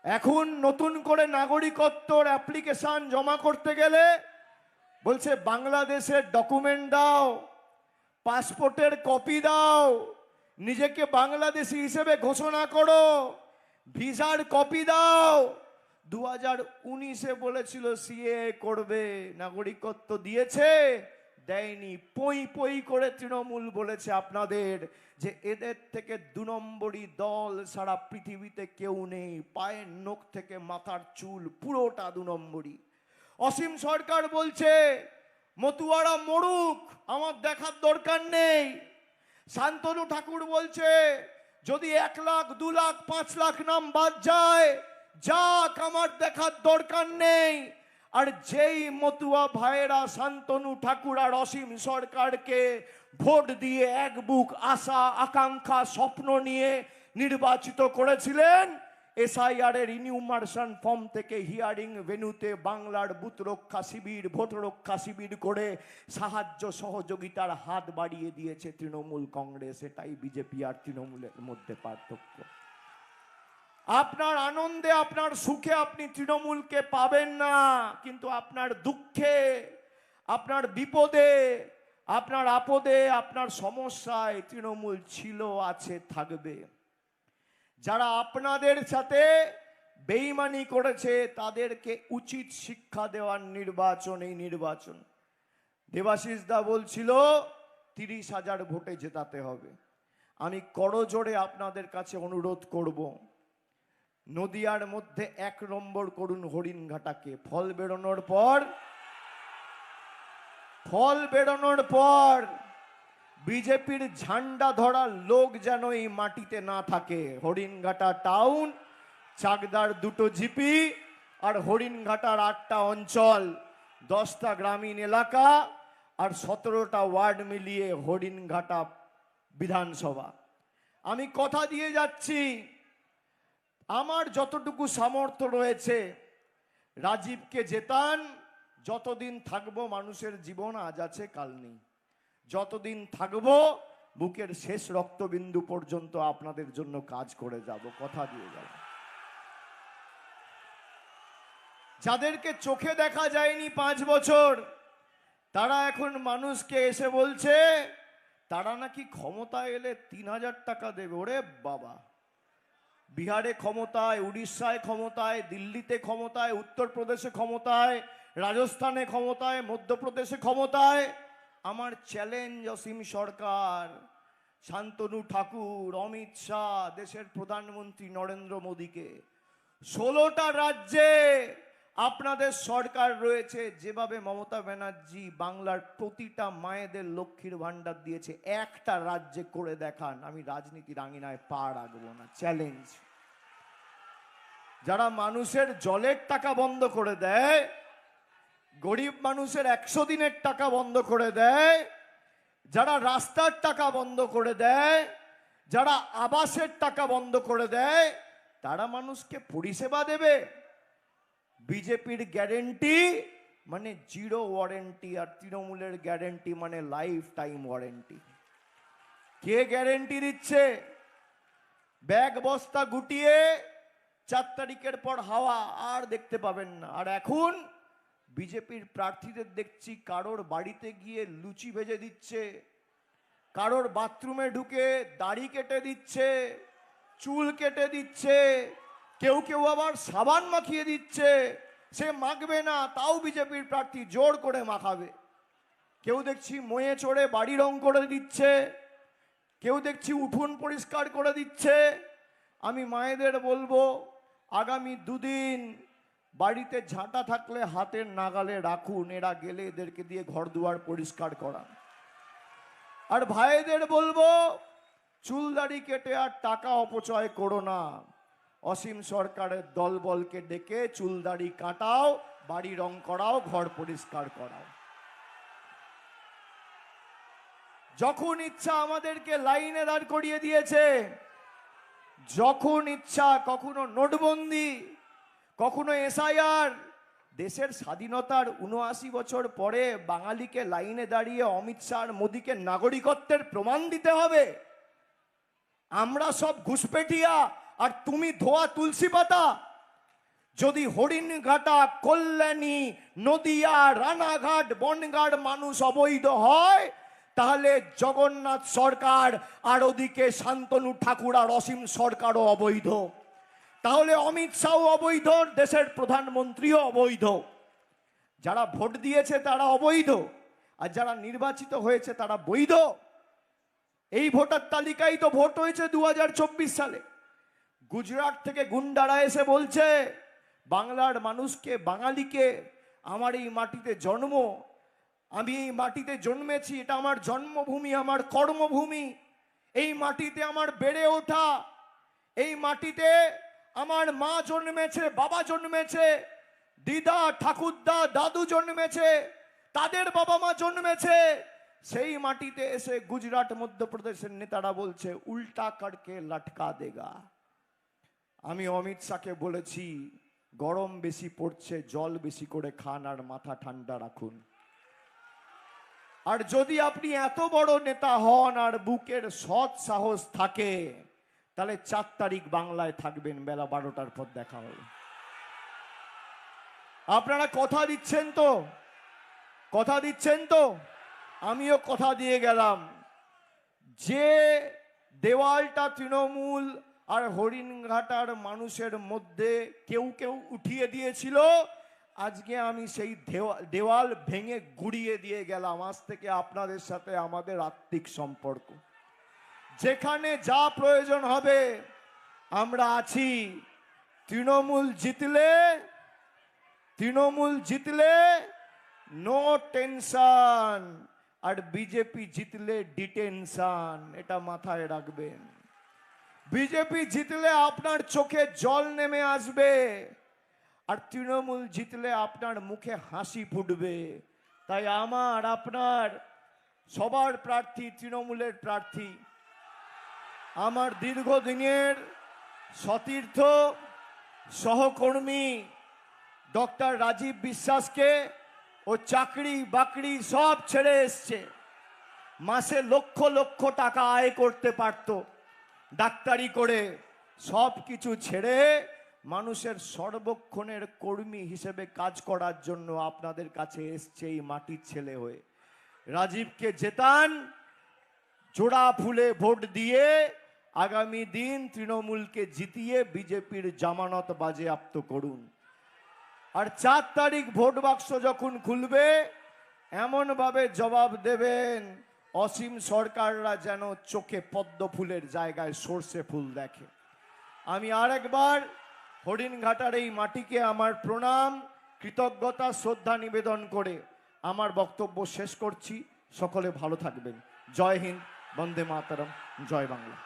এখন নতুন করে নাগরিকত্বর অ্যাপ্লিকেশন জমা করতে গেলে বলছে বাংলাদেশের ডকুমেন্ট দাও, পাসপোর্টের কপি দাও, নিজেকে বাংলাদেশি হিসেবে ঘোষণা করো, ভিসার কপি দাও। 2019-এ বলেছিল সিএ করবে, নাগরিকত্ব দিয়েছে? দেয়নি। পই পই করে তৃণমূল বলেছে আপনাদের যে এদের থেকে 2 নম্বরই দল সারা পৃথিবীতে কেউ নেই, পায়ের নখ থেকে মাথার চুল পুরোটা 2 নম্বরই। অসীম সরকার বলছে মতুয়ারা মরুক, আমার দেখার দরকার নেই। শান্তনু ঠাকুর বলছে যদি 1 লাখ 2 লাখ 5 লাখ নাম বাদ যায় যাক, আমার দেখার দরকার নেই। আর যেই মতুয়া ভাইয়েরা শান্তনু ঠাকুর আর অসীম সরকারকে ভোট দিয়ে এক বুক আশা আকাঙ্ক্ষা স্বপ্ন নিয়ে নির্বাচিত করেছিলেন, এসআইআর এর ইনিউমারেশন ফর্ম থেকে হিয়ারিং ভেন্যুতে বাংলার বুথ রক্ষা শিবির, ভোট রক্ষা শিবির করে সাহায্য সহযোগিতার হাত বাড়িয়ে দিয়েছে তৃণমূল কংগ্রেস। এটাই বিজেপি আর তৃণমূলের মধ্যে পার্থক্য। আপনার আনন্দে আপনার সুখে আপনি তৃণমূলকে পাবেন না, কিন্তু আপনার দুঃখে, আপনার বিপদে, আপনার আপদে, আপনার সমস্যায় তৃণমূল ছিল, আছে, থাকবে। যারা আপনাদের সাথে বেঈমানি করেছে তাদেরকে উচিত শিক্ষা দেওয়ার নির্বাচন এই নির্বাচন। দেবাশিস দা বলছিল 30,000 ভোটে জেতাতে হবে। আমি করজোড়ে আপনাদের কাছে অনুরোধ করব, নদিয়ার মধ্যে 1 নম্বর করুন হরিণঘাটাকে। ফল বেরোনোর পর বিজেপির ঝান্ডা ধরার লোক যেন এই মাটিতে না থাকে। হরিণঘাটা টাউন, চাকদার 2টো জিপি আর হরিণঘাটার 8টা অঞ্চল, 10টা গ্রামীণ এলাকা আর 17টা ওয়ার্ড মিলিয়ে হরিণঘাটা বিধানসভা। আমি কথা দিয়ে যাচ্ছি, আমার যতটুকু সামর্থ্য রয়েছে রাজীবকে জেতান। যতদিন থাকবো মানুষের জীবন আজ আছে কাল নেই, যতদিন থাকবো বুকের শেষ রক্তবিন্দু পর্যন্ত আপনাদের জন্য কাজ করে যাব, কথা দিয়ে যাব। যাদেরকে চোখে দেখা যায়নি 5 বছর, তারা এখন মানুষকে এসে বলছে তারা নাকি ক্ষমতায় এলে 3,000 টাকা দেবে। ওরে বাবা, বিহারে ক্ষমতায়, উড়িষ্যায় ক্ষমতায়, দিল্লিতে ক্ষমতায়, উত্তরপ্রদেশে ক্ষমতায়, রাজস্থানে ক্ষমতায়, মধ্যপ্রদেশে ক্ষমতায়। আমার চ্যালেঞ্জ অসীম সরকার, শান্তনু ঠাকুর, অমিত শাহ, দেশের প্রধানমন্ত্রী নরেন্দ্র মোদীকে, 16টা রাজ্যে আপনাদের সরকার রয়েছে। যেভাবে মমতা ব্যানার্জি বাংলার প্রতিটা মায়েদের লক্ষ্মীর ভান্ডার দিয়েছে, একটা রাজ্যে করে দেখান, আমি রাজনীতির আঙিনায় পা রাখবো না। চ্যালেঞ্জ। যারা মানুষের জলের টাকা বন্ধ করে দেয়, গরিব মানুষের 100 দিনের টাকা বন্ধ করে দেয়, যারা রাস্তার টাকা বন্ধ করে দেয়, যারা আবাসের টাকা বন্ধ করে দেয়, তারা মানুষকে পরিষেবা দেবে। বিজেপির গ্যারেন্টি মানে 0 ওয়ারেন্টি, আর তৃণমূলের গ্যারেন্টি মানে লাইফ টাইম ওয়ারেন্টি। কে গ্যারেন্টি দিচ্ছে? ব্যাগ বস্তা গুটিয়ে 4 তারিখের পর হাওয়া আর দেখতে পাবেন না। আর এখন বিজেপির প্রার্থীদের দেখছি কারোর বাড়িতে গিয়ে লুচি ভেজে দিচ্ছে, কারোর বাথরুমে ঢুকে দাড়ি কেটে দিচ্ছে, চুল কেটে দিচ্ছে, কেউ কেউ আবার সাবান মাখিয়ে দিচ্ছে। সে মাখবে না, তাও বিজেপির প্রার্থী জোর করে মাখাবে। কেউ দেখছি ময়ে চড়ে বাড়ি রং করে দিচ্ছে, কেউ দেখছি উঠোন পরিষ্কার করে দিচ্ছে। আমি মায়েদের বলবো আগামী 2 দিন বাড়িতে ঝাঁটা থাকলে হাতের নাগালে রাখুন, এরা গেলে এদেরকে দিয়ে ঘর দুয়ার পরিষ্কার করান। আর ভাইদের বলবো চুল দাড়ি কেটে আর টাকা অপচয় করো না। অসীম সরকারের দলবলকে ডেকে চুল দাড়ি কাটাও, বাড়ি রং করাও, ঘর পরিষ্কার করাও। যখন ইচ্ছা আমাদেরকে লাইনে দাঁড় করিয়ে দিয়েছে, যখন ইচ্ছা, কখনো নোটবন্দি, কখনো এসআইআর। দেশের স্বাধীনতার ৭৯ বছর পরে বাঙালিকে লাইনে দাঁড়িয়ে অমিত শাহ আর মোদীকে নাগরিকত্বের প্রমাণ দিতে হবে? আমরা সব ঘুষপেটিয়া আর তুমি ধোয়া তুলসী পাতা। যদি হরিণঘাটা, কল্যাণী, নদিয়া, রানাঘাট, বনগাঁর মানুষ অবৈধ হয়, তাহলে জগন্নাথ সরকার আর ওদিকে শান্তনু ঠাকুর আর অসীম সরকারও অবৈধ। তাহলে অমিত শাহ অবৈধ, দেশের প্রধানমন্ত্রীও অবৈধ। যারা ভোট দিয়েছে তারা অবৈধ, আর যারা নির্বাচিত হয়েছে তারা বৈধ। এই ভোটার তালিকায় তো ভোট হয়েছে 2024 সালে। গুজরাট থেকে গুন্ডারা এসে বলছে বাংলার মানুষকে, বাঙালিকে, আমার এই মাটিতে জন্ম, আমি এই মাটিতে জন্মেছি, এটা আমার জন্মভূমি, আমার কর্মভূমি, এই মাটিতে আমার বেড়ে ওঠা, এই মাটিতে আমার মা জন্মেছে, বাবা জন্মেছে, দিদা, ঠাকুরদা, দাদু জন্মেছে, তাদের বাবা মা জন্মেছে। সেই মাটিতে এসে গুজরাট, মধ্যপ্রদেশের নেতারা বলছে উল্টা করকে লটকা দেগা। আমি অমিত শাহকে বলেছি গরম বেশি পড়ছে, জল বেশি করে খান আর মাথা ঠান্ডা রাখুন। আর যদি আপনি এত বড় নেতা হন আর বুকের সৎ সাহস থাকে, তাহলে 4 তারিখ বাংলায় থাকবেন, বেলা 12টার পর দেখা হবে। আপনারা কথা দিচ্ছেন তো? কথা দিচ্ছেন তো? আমিও কথা দিয়ে গেলাম। যে দেওয়ালটা তৃণমূল আর হরিণঘাটার মানুষের মধ্যে কেউ কেউ উঠিয়ে দিয়েছিল, আজকে আমি সেই দেওয়াল ভেঙে গুড়িয়ে দিয়ে গেলাম। আজ থেকে আপনাদের সাথে আমাদের আত্মিক সম্পর্ক, যেখানে যা প্রয়োজন হবে আমরা আছি। তৃণমূল জিতলে নো টেনশন, আর বিজেপি জিতলে ডিটেনশন, এটা মাথায় রাখবেন। বিজেপি জিতলে আপনার চোখে জল নেমে আসবে, আর তৃণমূল জিতলে আপনার মুখে হাসি ফুটবে। তাই আমার, আপনার, সবার প্রার্থী তৃণমূলের প্রার্থী, আমার দীর্ঘদিনের সতীর্থ সহকর্মী ডক্টর রাজীব বিশ্বাসকে, ও চাকরি বাকরি সব ছেড়ে এসছে, মাসে লক্ষ লক্ষ টাকা আয় করতে পারত ডাক্তারি করে, সব কিছু ছেড়ে মানুষের সর্বক্ষণের কর্মী হিসেবে কাজ করার জন্য আপনাদের কাছে এসছে এই মাটির ছেলে হয়ে। রাজীবকে জেতান, জোড়া ফুলে ভোট দিয়ে, আগামী দিন তৃণমূলকে জিতিয়ে বিজেপির জামানত বাজেয়াপ্ত করুন। আর 4 তারিখ ভোট বাক্স যখন খুলবে, এমন ভাবে জবাব দেবেন অসীম সরকাররা যেন চোখে পদ্ম ফুলের জায়গায় সর্ষে ফুল দেখে। আমি আরেকবার হরিণঘাটার এই মাটিকে আমার প্রণাম, কৃতজ্ঞতা, শ্রদ্ধা নিবেদন করে আমার বক্তব্য শেষ করছি। সকলে ভালো থাকবেন। জয় হিন্দ, বন্দে মাতরম, জয় বাংলা।